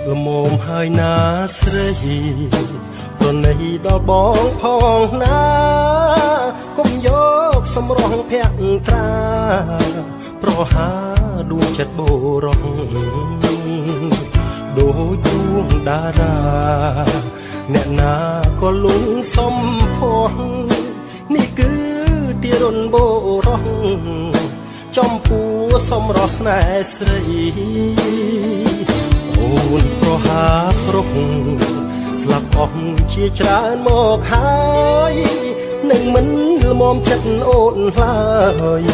លមមហើយណាស្រីប្រណីដល់បងផងណាគុំយកសម្រងភក្ត្រាប្រហាដួងចិត្តបរោះដូចដួងតារាអ្នកណាក៏លងសំផស្សនេះគឺទីរុនបរោះចំពោះសម្រស់ស្នេហ៍ស្រីអូនប្រហាប្រុសស្លាប់អស់ជាច្រើនមកហើយនឹងមិនល្មមចិត្តអូនឡើយ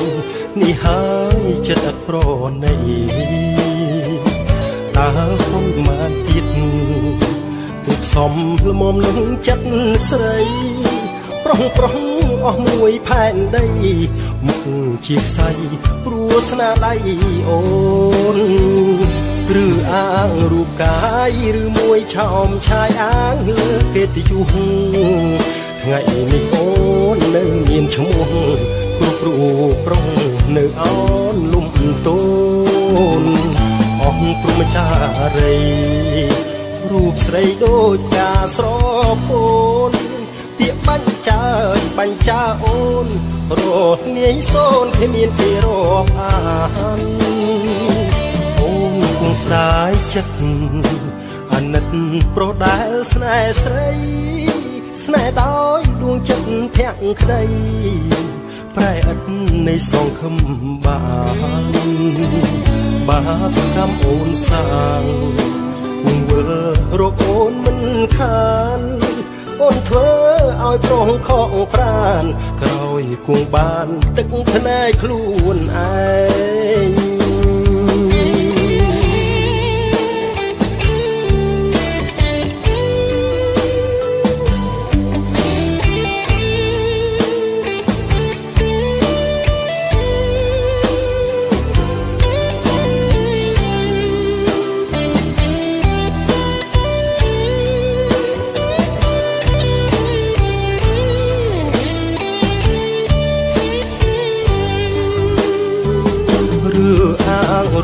នេះហើយចិត្តអត់ប្រណីតើគុំមកទៀតទើបសំល្មមនឹងចិត្តស្រីប្រុសអស់មួយផែនដីមុខជាខ្សែព្រោះស្នាដៃអូនឬអាងរូបកាយឬមួយឆោមឆាយអាងលើកិត្តិយសថ្ងៃនេះអូននៅមានឈ្មោះគ្រប់រូបប្រុសនៅអនលំតូនអស់ព្រមចារីរូបស្រីដូចការស្រពោនពាក្យបាញ់ចាអូនរស់ងាយសូនគ្មានទីរាប់អានអូនគង់ស្ដាយចិត្តអាណិតប្រុសដែលស្នេហ៍ស្រីស្នេហ៍ដោយដួងចិត្តភក្តីប្រែឥតនៃសងខំបាបកម្មអូនសាងគង់វិលរកអូនមិនខានអូនធ្វើឲ្យប្រុសខកប្រានក្រោយគង់បានទឹកភ្នែកខ្លួនឯង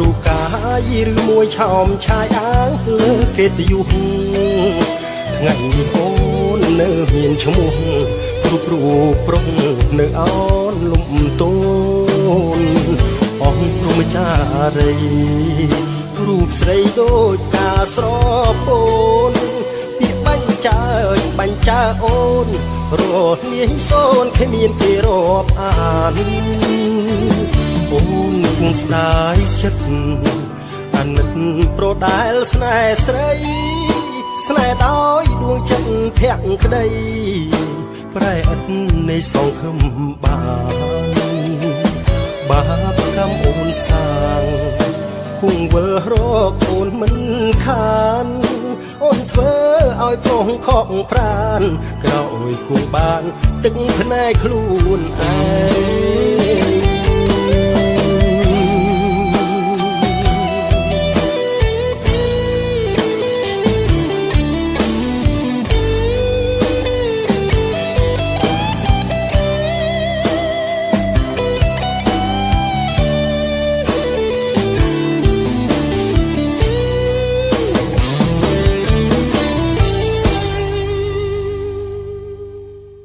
រូបកាយឬមួយឆោមឆាយអាងលើកិត្តិយសថ្ងៃនេះអូននៅមានឈ្មោះគ្រប់រូបប្រុសនៅអនលំតូនអស់ព្រមចារីរូបស្រីដូចការស្រពោនពាក្យបាញ់ចាអូនរស់ងាយសូនគ្មានទីរាប់អានអូនគង់ស្ដាយចិត្តអាណិតប្រដែលស្នេហ៍ស្រីស្នេហ៍ដោយដួងចិត្តភក្តីប្រែឥតនៃសងខំបាបកម្មអូនសាងគង់វិលរកអូនមិនខានអូនធ្វើឲ្យប្រុសខកប្រានក្រោយគង់បានទឹកភ្នែកខ្លួនឯង